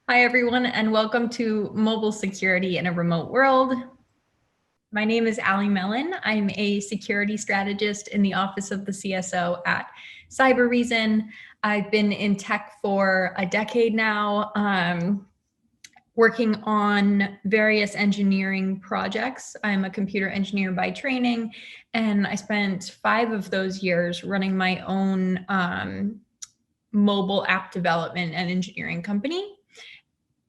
Hi, everyone, and welcome to Mobile Security in a Remote World. My name is Allie Mellen. I'm a security strategist in the office of the CSO at CYBEREASON. I've been in tech for a decade now, working on various engineering projects. I'm a computer engineer by training, and I spent 5 of those years running my own mobile app development and engineering company.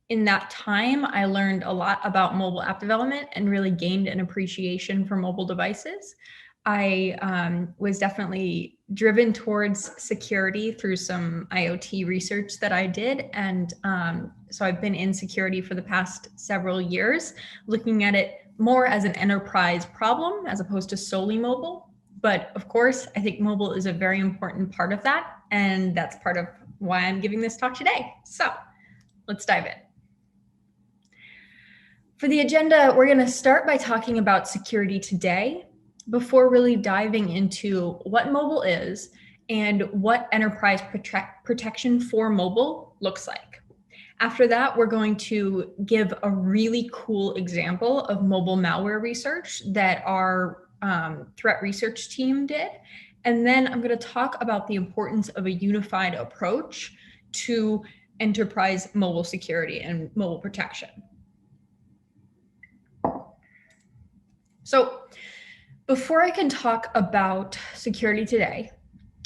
In that time, I learned a lot about mobile app development and really gained an appreciation for mobile devices. I was definitely driven towards security through some IoT research that I did. And so I've been in security for the past several years, looking at it more as an enterprise problem as opposed to solely mobile. But of course, I think mobile is a very important part of that. And that's part of why I'm giving this talk today. So let's dive in. For the agenda, we're going to start by talking about security today before really diving into what mobile is and what enterprise protection for mobile looks like. After that, we're going to give a really cool example of mobile malware research that our threat research team did. And then I'm going to talk about the importance of a unified approach to enterprise mobile security and mobile protection. So before I can talk about security today,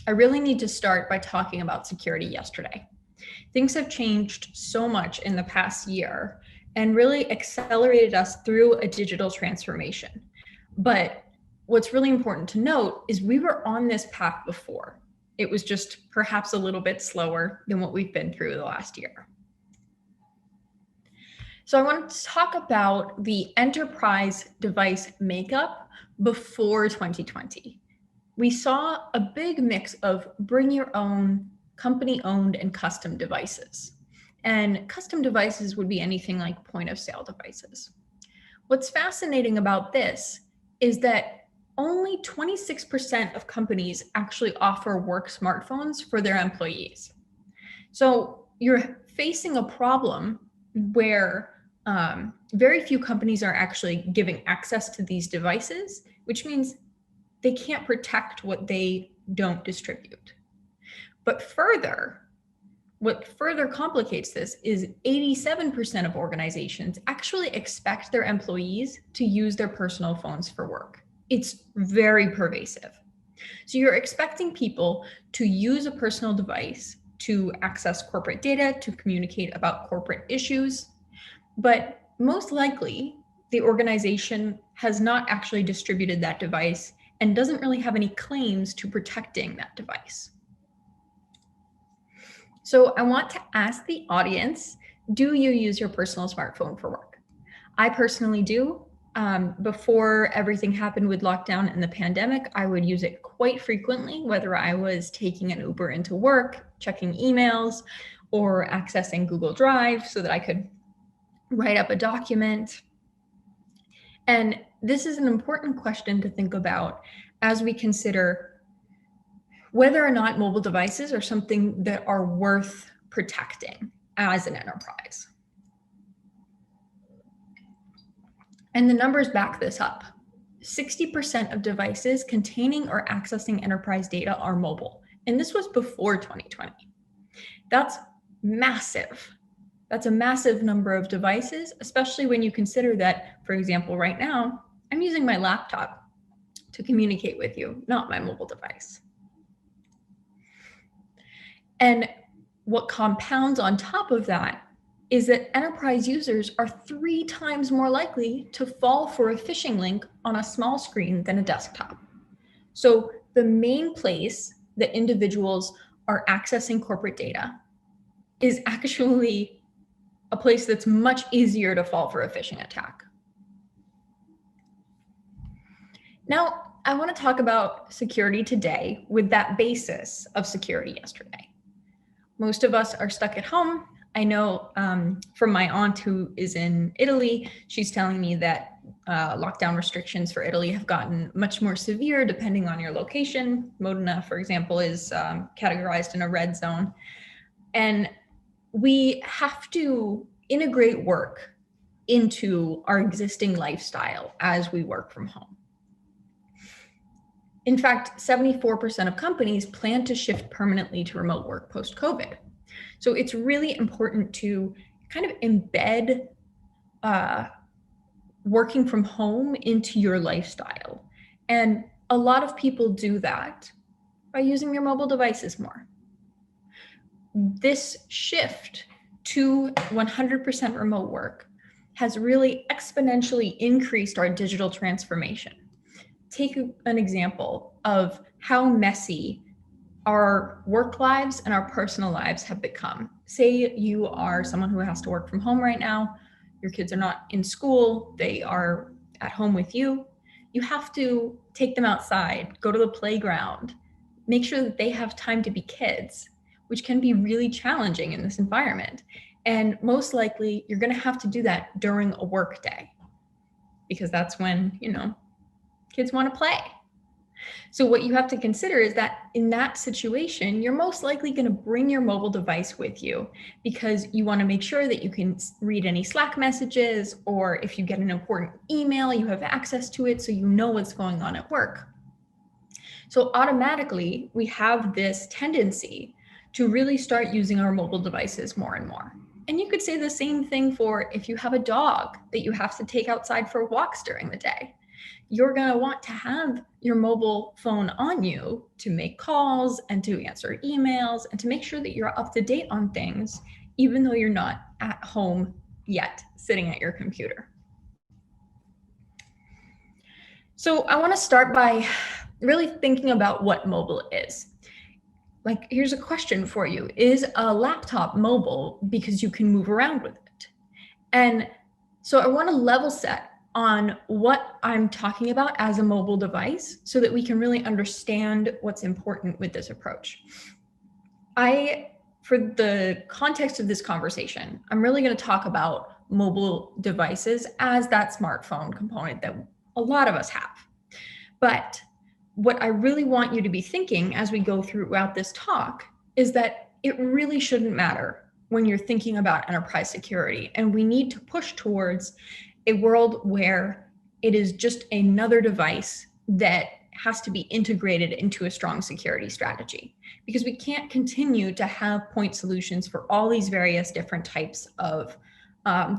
I really need to start by talking about security yesterday. Things have changed so much in the past year and really accelerated us through a digital transformation. But what's really important to note is we were on this path before. It was just perhaps a little bit slower than what we've been through the last year. So I want to talk about the enterprise device makeup before 2020. We saw a big mix of bring your own, company-owned, and custom devices. And custom devices would be anything like point-of-sale devices. What's fascinating about this is that only 26% of companies actually offer work smartphones for their employees. So you're facing a problem where very few companies are actually giving access to these devices, which means they can't protect what they don't distribute. But what further complicates this is 87% of organizations actually expect their employees to use their personal phones for work. It's very pervasive. So you're expecting people to use a personal device to access corporate data, to communicate about corporate issues, but most likely the organization has not actually distributed that device and doesn't really have any claims to protecting that device. So I want to ask the audience, do you use your personal smartphone for work? I personally do. Before everything happened with lockdown and the pandemic, I would use it quite frequently, whether I was taking an Uber into work, checking emails, or accessing Google Drive so that I could write up a document. And this is an important question to think about as we consider whether or not mobile devices are something that are worth protecting as an enterprise. And the numbers back this up. 60% of devices containing or accessing enterprise data are mobile. And this was before 2020. That's massive. That's a massive number of devices, especially when you consider that, for example, right now, I'm using my laptop to communicate with you, not my mobile device. And what compounds on top of that is that enterprise users are 3 times more likely to fall for a phishing link on a small screen than a desktop. So the main place that individuals are accessing corporate data is actually a place that's much easier to fall for a phishing attack. Now, I want to talk about security today with that basis of security yesterday. Most of us are stuck at home. I know from my aunt who is in Italy, she's telling me that lockdown restrictions for Italy have gotten much more severe depending on your location. Modena, for example, is categorized in a red zone. And we have to integrate work into our existing lifestyle as we work from home. In fact, 74% of companies plan to shift permanently to remote work post-COVID. So it's really important to kind of embed working from home into your lifestyle. And a lot of people do that by using their mobile devices more. This shift to 100% remote work has really exponentially increased our digital transformation. Take an example of how messy our work lives and our personal lives have become. Say you are someone who has to work from home right now, your kids are not in school, they are at home with you. You have to take them outside, go to the playground, make sure that they have time to be kids, which can be really challenging in this environment. And most likely you're gonna have to do that during a work day because that's when, kids wanna play. So what you have to consider is that in that situation, you're most likely going to bring your mobile device with you because you want to make sure that you can read any Slack messages, or if you get an important email, you have access to it so you know what's going on at work. So automatically, we have this tendency to really start using our mobile devices more and more. And you could say the same thing for if you have a dog that you have to take outside for walks during the day. You're going to want to have your mobile phone on you to make calls and to answer emails and to make sure that you're up to date on things, even though you're not at home yet, sitting at your computer. So I want to start by really thinking about what mobile is. Like, here's a question for you. Is a laptop mobile because you can move around with it? And so I want to level set on what I'm talking about as a mobile device so that we can really understand what's important with this approach. For the context of this conversation, I'm really going to talk about mobile devices as that smartphone component that a lot of us have. But what I really want you to be thinking as we go throughout this talk is that it really shouldn't matter when you're thinking about enterprise security, and we need to push towards a world where it is just another device that has to be integrated into a strong security strategy, because we can't continue to have point solutions for all these various different types of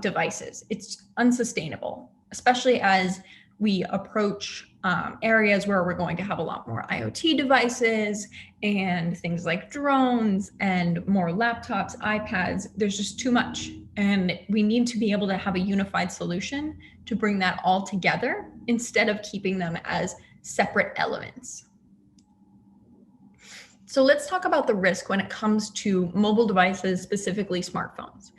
devices. It's unsustainable, especially as we approach areas where we're going to have a lot more IoT devices and things like drones and more laptops, iPads. There's just too much. And we need to be able to have a unified solution to bring that all together instead of keeping them as separate elements. So let's talk about the risk when it comes to mobile devices, specifically smartphones.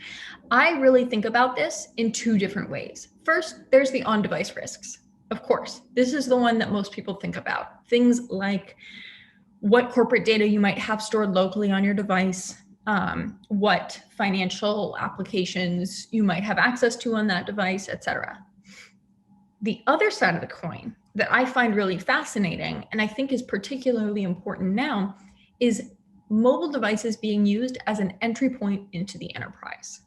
I really think about this in two different ways. First, there's the on-device risks. Of course, this is the one that most people think about. Things like what corporate data you might have stored locally on your device, what financial applications you might have access to on that device, etc. The other side of the coin that I find really fascinating, and I think is particularly important now, is mobile devices being used as an entry point into the enterprise.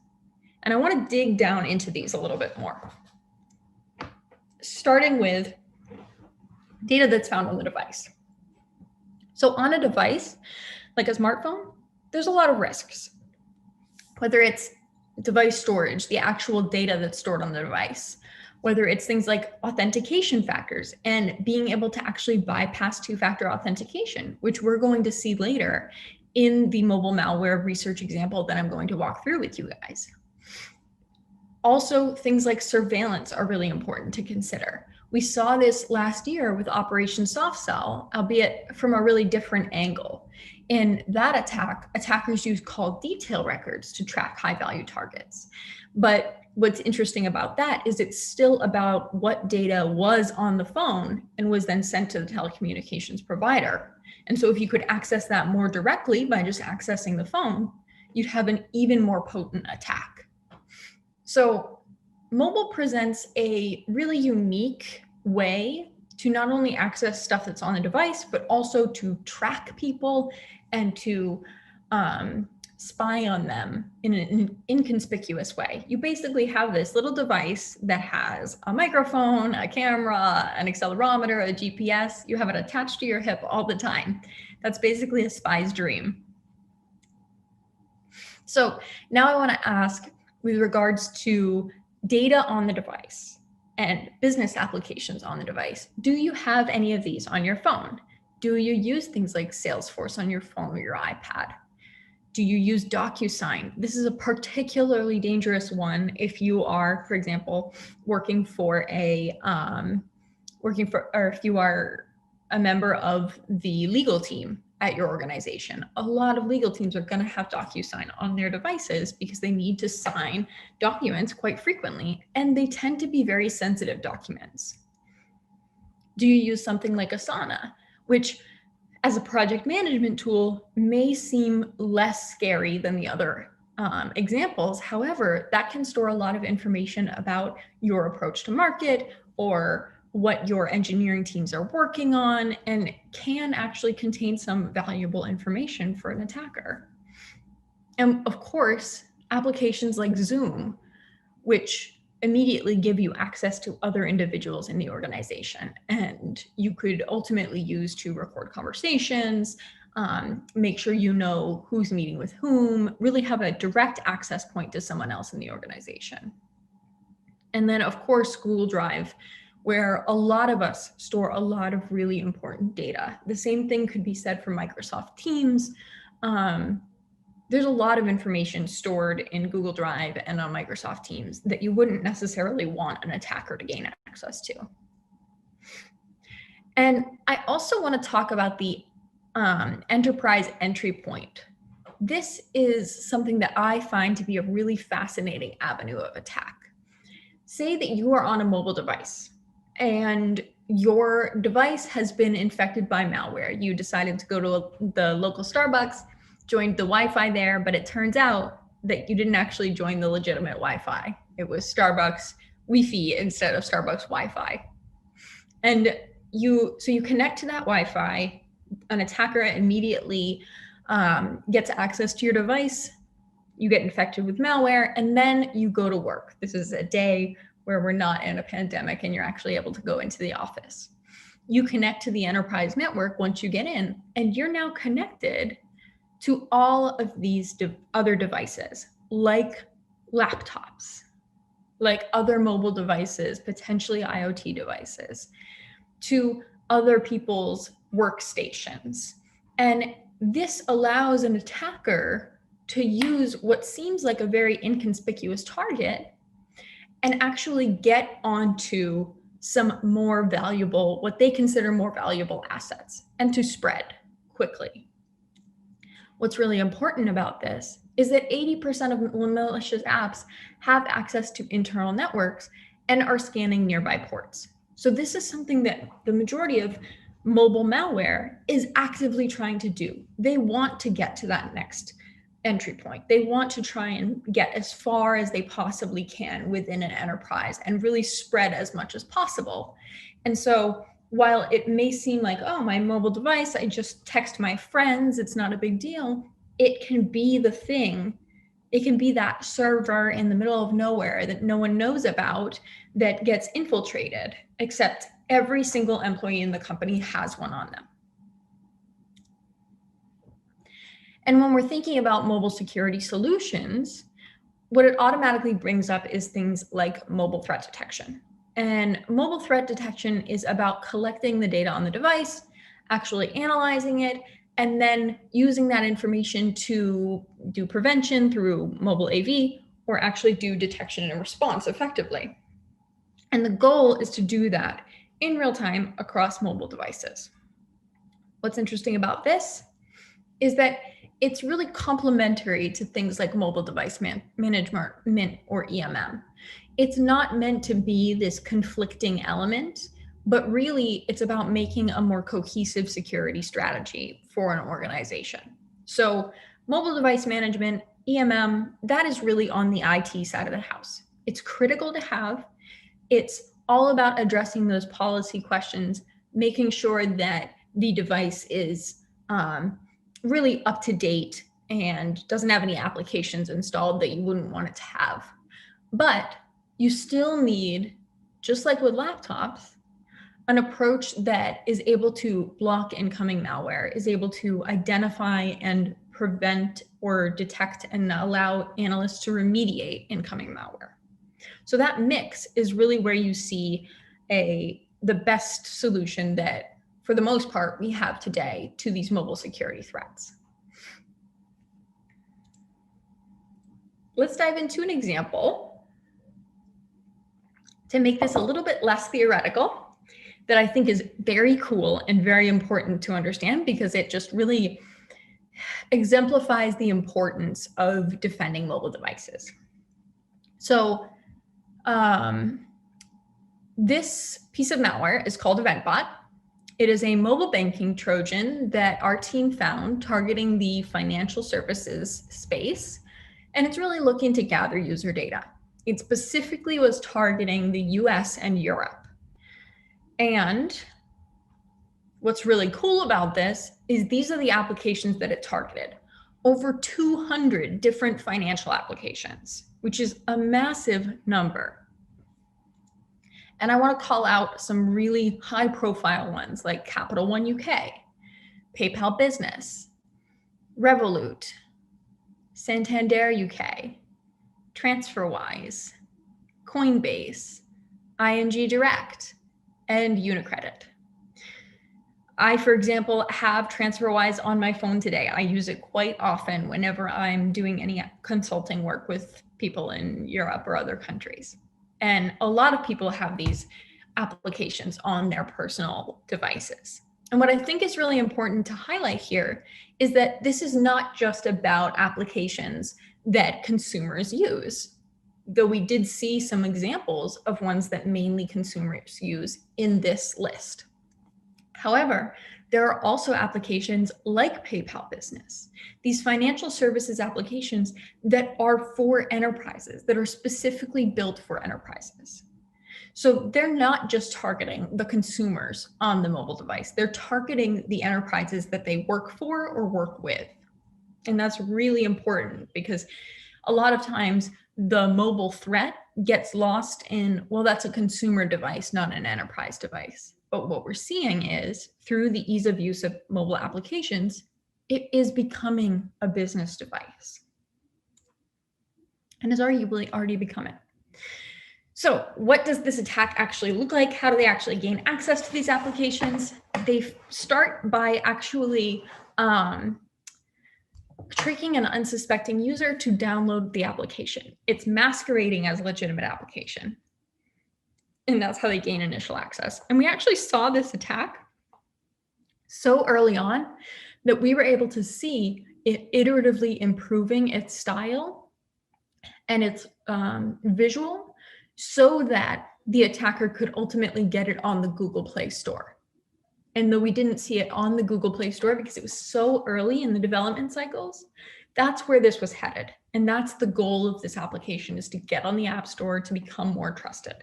And I want to dig down into these a little bit more. Starting with data that's found on the device. So on a device, like a smartphone, there's a lot of risks. Whether it's device storage, the actual data that's stored on the device, whether it's things like authentication factors and being able to actually bypass two-factor authentication, which we're going to see later in the mobile malware research example that I'm going to walk through with you guys. Also, things like surveillance are really important to consider. We saw this last year with Operation Soft Cell, albeit from a really different angle. In that attack, attackers used call detail records to track high-value targets. But what's interesting about that is it's still about what data was on the phone and was then sent to the telecommunications provider. And so if you could access that more directly by just accessing the phone, you'd have an even more potent attack. So mobile presents a really unique way to not only access stuff that's on the device, but also to track people and to spy on them in an inconspicuous way. You basically have this little device that has a microphone, a camera, an accelerometer, a GPS. You have it attached to your hip all the time. That's basically a spy's dream. So now I want to ask, with regards to data on the device and business applications on the device, do you have any of these on your phone? Do you use things like Salesforce on your phone or your iPad? Do you use DocuSign? This is a particularly dangerous one if you are, for example, working for a or if you are a member of the legal team at your organization. A lot of legal teams are going to have DocuSign on their devices because they need to sign documents quite frequently, and they tend to be very sensitive documents. Do you use something like Asana, which as a project management tool may seem less scary than the other examples? However, that can store a lot of information about your approach to market or what your engineering teams are working on, and can actually contain some valuable information for an attacker. And of course, applications like Zoom, which immediately give you access to other individuals in the organization, and you could ultimately use to record conversations, make sure you know who's meeting with whom, really have a direct access point to someone else in the organization. And then of course, Google Drive, where a lot of us store a lot of really important data. The same thing could be said for Microsoft Teams. There's a lot of information stored in Google Drive and on Microsoft Teams that you wouldn't necessarily want an attacker to gain access to. And I also want to talk about the enterprise entry point. This is something that I find to be a really fascinating avenue of attack. Say that you are on a mobile device and your device has been infected by malware. You decided to go to the local Starbucks, joined the Wi-Fi there, but it turns out that you didn't actually join the legitimate Wi-Fi. It was Starbucks Wi-Fi instead of Starbucks Wi-Fi. And you connect to that Wi-Fi, an attacker immediately gets access to your device, you get infected with malware, and then you go to work. This is a day where we're not in a pandemic and you're actually able to go into the office. You connect to the enterprise network once you get in, and you're now connected to all of these other devices, like laptops, like other mobile devices, potentially IoT devices, to other people's workstations. And this allows an attacker to use what seems like a very inconspicuous target and actually get onto some more valuable, what they consider more valuable assets, and to spread quickly. What's really important about this is that 80% of malicious apps have access to internal networks and are scanning nearby ports. So this is something that the majority of mobile malware is actively trying to do. They want to get to that next entry point. They want to try and get as far as they possibly can within an enterprise and really spread as much as possible. And so while it may seem like, oh, my mobile device, I just text my friends, it's not a big deal, it can be the thing. It can be that server in the middle of nowhere that no one knows about that gets infiltrated, except every single employee in the company has one on them. And when we're thinking about mobile security solutions, what it automatically brings up is things like mobile threat detection. And mobile threat detection is about collecting the data on the device, actually analyzing it, and then using that information to do prevention through mobile AV, or actually do detection and response effectively. And the goal is to do that in real time across mobile devices. What's interesting about this is that it's really complementary to things like mobile device management or EMM. It's not meant to be this conflicting element, but really it's about making a more cohesive security strategy for an organization. So mobile device management, EMM, that is really on the IT side of the house. It's critical to have. It's all about addressing those policy questions, making sure that the device is really up to date and doesn't have any applications installed that you wouldn't want it to have. But you still need, just like with laptops, an approach that is able to block incoming malware, is able to identify and prevent or detect and allow analysts to remediate incoming malware. So that mix is really where you see the best solution that, for the most part, we have today to these mobile security threats. Let's dive into an example to make this a little bit less theoretical, that I think is very cool and very important to understand, because it just really exemplifies the importance of defending mobile devices. So this piece of malware is called EVENTBOT. It is a mobile banking Trojan that our team found targeting the financial services space, and it's really looking to gather user data. It specifically was targeting the US and Europe. And what's really cool about this is these are the applications that it targeted. Over 200 different financial applications, which is a massive number. And I want to call out some really high profile ones like Capital One UK, PayPal Business, Revolut, Santander UK, TransferWise, Coinbase, ING Direct, and UniCredit. I, for example, have TransferWise on my phone today. I use it quite often whenever I'm doing any consulting work with people in Europe or other countries. And a lot of people have these applications on their personal devices. And what I think is really important to highlight here is that this is not just about applications that consumers use, though we did see some examples of ones that mainly consumers use in this list. However, there are also applications like PayPal Business, these financial services applications that are for enterprises, that are specifically built for enterprises. So they're not just targeting the consumers on the mobile device, they're targeting the enterprises that they work for or work with. And that's really important, because a lot of times the mobile threat gets lost in, well, that's a consumer device, not an enterprise device. But what we're seeing is, through the ease of use of mobile applications, it is becoming a business device and has already become it. So what does this attack actually look like? How do they actually gain access to these applications? They start by actually tricking an unsuspecting user to download the application. It's masquerading as a legitimate application. And that's how they gain initial access. And we actually saw this attack so early on that we were able to see it iteratively improving its style and its visual, so that the attacker could ultimately get it on the Google Play Store. And though we didn't see it on the Google Play Store because it was so early in the development cycles, that's where this was headed. And that's the goal of this application, is to get on the App Store, to become more trusted.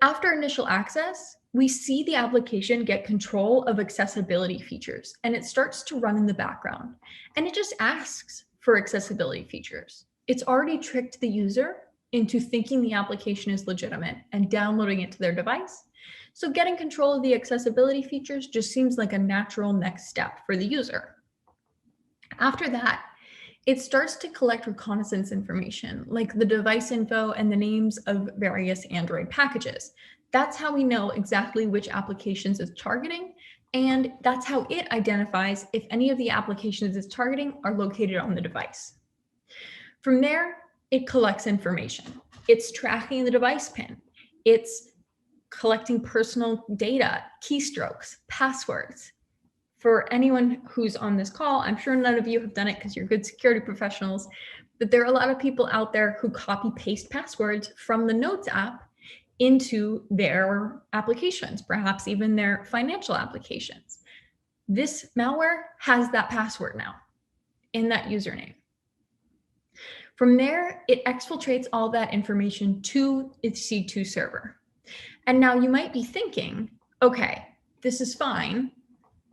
After initial access, we see the application get control of accessibility features, and it starts to run in the background. And it just asks for accessibility features. It's already tricked the user into thinking the application is legitimate and downloading it to their device. So getting control of the accessibility features just seems like a natural next step for the user. After that, it starts to collect reconnaissance information, like the device info and the names of various Android packages. That's how we know exactly which applications it's targeting, and that's how it identifies if any of the applications it's targeting are located on the device. From there, it collects information. It's tracking the device pin. It's collecting personal data, keystrokes, passwords. For anyone who's on this call, I'm sure none of you have done it because you're good security professionals, but there are a lot of people out there who copy paste passwords from the Notes app into their applications, perhaps even their financial applications. This malware has that password now in that username. From there, it exfiltrates all that information to its C2 server. And now you might be thinking, okay, this is fine.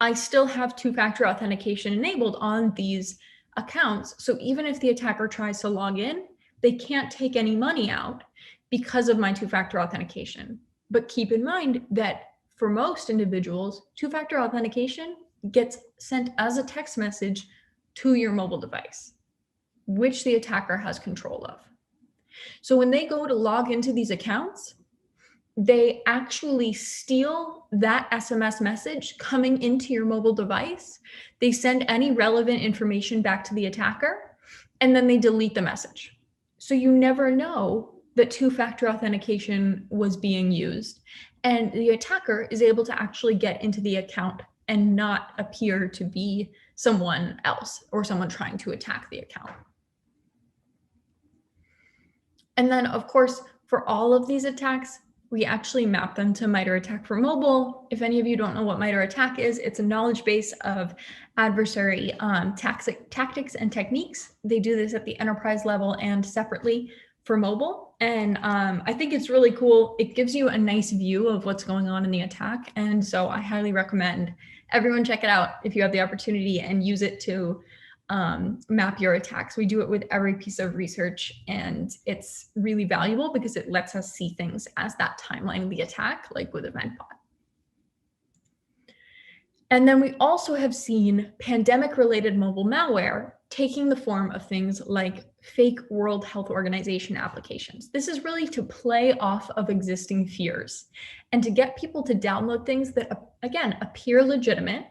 I still have two-factor authentication enabled on these accounts. So even if the attacker tries to log in, they can't take any money out because of my two-factor authentication. But keep in mind that for most individuals, two-factor authentication gets sent as a text message to your mobile device, which the attacker has control of. So when they go to log into these accounts, they actually steal that SMS message coming into your mobile device. They send any relevant information back to the attacker, and then they delete the message. So you never know that two-factor authentication was being used, and the attacker is able to actually get into the account and not appear to be someone else or someone trying to attack the account. And then, of course, for all of these attacks, we actually map them to MITRE ATT&CK for mobile. If any of you don't know what MITRE ATT&CK is, it's a knowledge base of adversary tactics and techniques. They do this at the enterprise level and separately for mobile. And I think it's really cool. It gives you a nice view of what's going on in the attack. And so I highly recommend everyone check it out if you have the opportunity and use it to map your attacks. We do it with every piece of research, and it's really valuable because it lets us see things as that timeline of the attack, like with EVENTBOT. And then we also have seen pandemic-related mobile malware taking the form of things like fake World Health Organization applications. This is really to play off of existing fears and to get people to download things that, again, appear legitimate,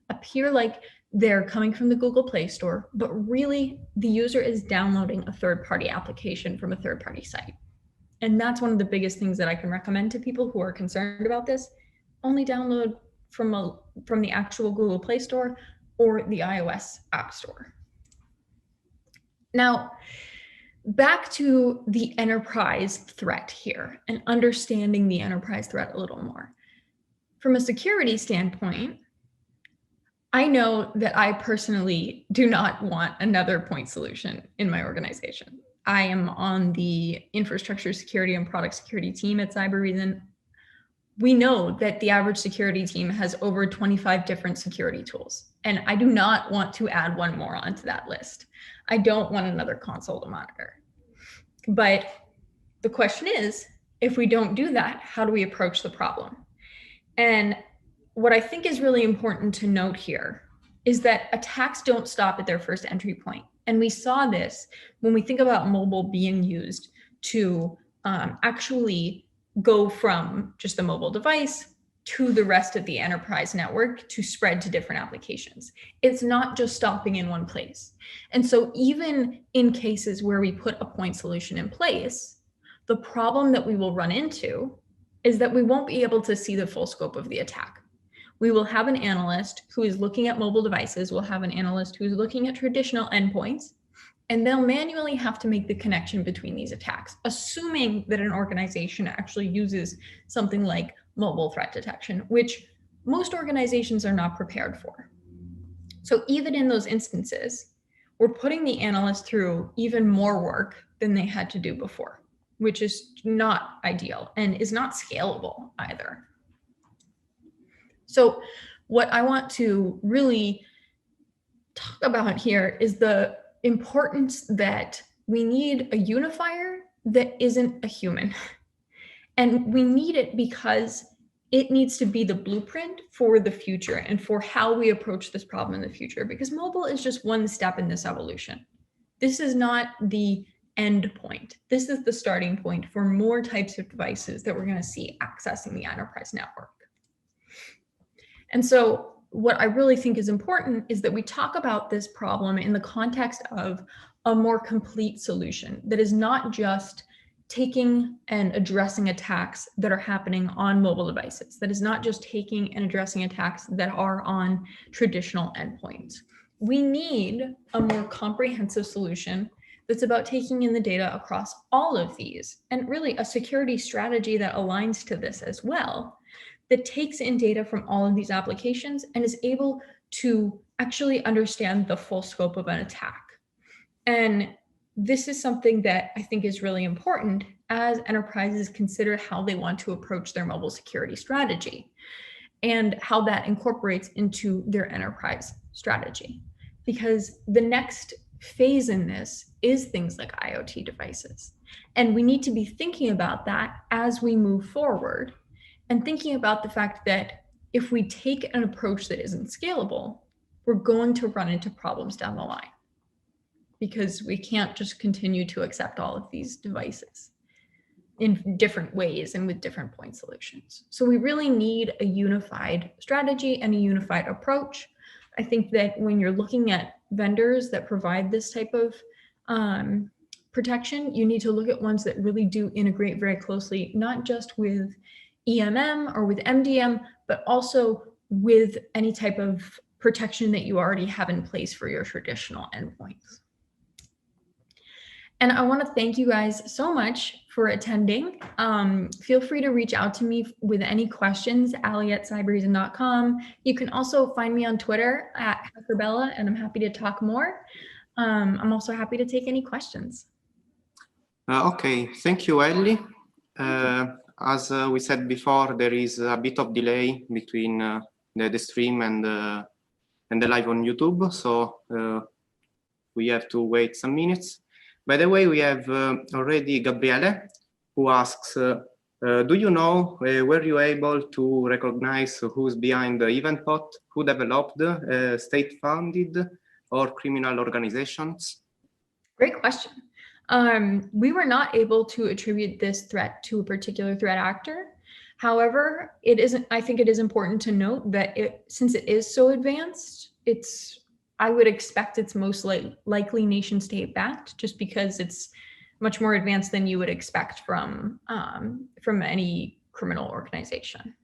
appear like they're coming from the Google Play Store, but really the user is downloading a third-party application from a third-party site. And that's one of the biggest things that I can recommend to people who are concerned about this. Only download from the actual Google Play Store or the iOS App Store. Now, back to the enterprise threat here and understanding the enterprise threat a little more. From a security standpoint, I know that I personally do not want another point solution in my organization. I am on the infrastructure security and product security team at CYBEREASON. We know that the average security team has over 25 different security tools, and I do not want to add one more onto that list. I don't want another console to monitor. But the question is, if we don't do that, how do we approach the problem? And what I think is really important to note here is that attacks don't stop at their first entry point. And we saw this when we think about mobile being used to actually go from just the mobile device to the rest of the enterprise network to spread to different applications. It's not just stopping in one place. And so even in cases where we put a point solution in place, the problem that we will run into is that we won't be able to see the full scope of the attack. We will have an analyst who is looking at mobile devices. We'll have an analyst who's looking at traditional endpoints, and they'll manually have to make the connection between these attacks, assuming that an organization actually uses something like mobile threat detection, which most organizations are not prepared for. So even in those instances, we're putting the analyst through even more work than they had to do before, which is not ideal and is not scalable either. So what I want to really talk about here is the importance that we need a unifier that isn't a human. And we need it because it needs to be the blueprint for the future and for how we approach this problem in the future, because mobile is just one step in this evolution. This is not the end point. This is the starting point for more types of devices that we're going to see accessing the enterprise network. And so what I really think is important is that we talk about this problem in the context of a more complete solution that is not just taking and addressing attacks that are happening on mobile devices, that is not just taking and addressing attacks that are on traditional endpoints. We need a more comprehensive solution that's about taking in the data across all of these, and really a security strategy that aligns to this as well, that takes in data from all of these applications and is able to actually understand the full scope of an attack. And this is something that I think is really important as enterprises consider how they want to approach their mobile security strategy. and how that incorporates into their enterprise strategy. Because the next phase in this is things like IoT devices. And we need to be thinking about that as we move forward, and thinking about the fact that if we take an approach that isn't scalable, we're going to run into problems down the line, because we can't just continue to accept all of these devices in different ways and with different point solutions. So we really need a unified strategy and a unified approach. I think that when you're looking at vendors that provide this type of protection, you need to look at ones that really do integrate very closely, not just with EMM or with MDM, but also with any type of protection that you already have in place for your traditional endpoints. And I want to thank you guys so much for attending. Feel free to reach out to me with any questions, Allie@CYBEREASON.com. You can also find me on Twitter @HackerBella, and I'm happy to talk more. I'm also happy to take any questions. Okay, thank you, Ellie. As we said before, there is a bit of delay between the stream and the live on YouTube, so we have to wait some minutes. By the way, we have already Gabriele, who asks, do you know, were you able to recognize who's behind the EVENTBOT, who developed state-funded or criminal organizations? Great question. We were not able to attribute this threat to a particular threat actor. However, I think it is important to note that since it is so advanced, I would expect it's most likely nation state backed, just because it's much more advanced than you would expect from any criminal organization.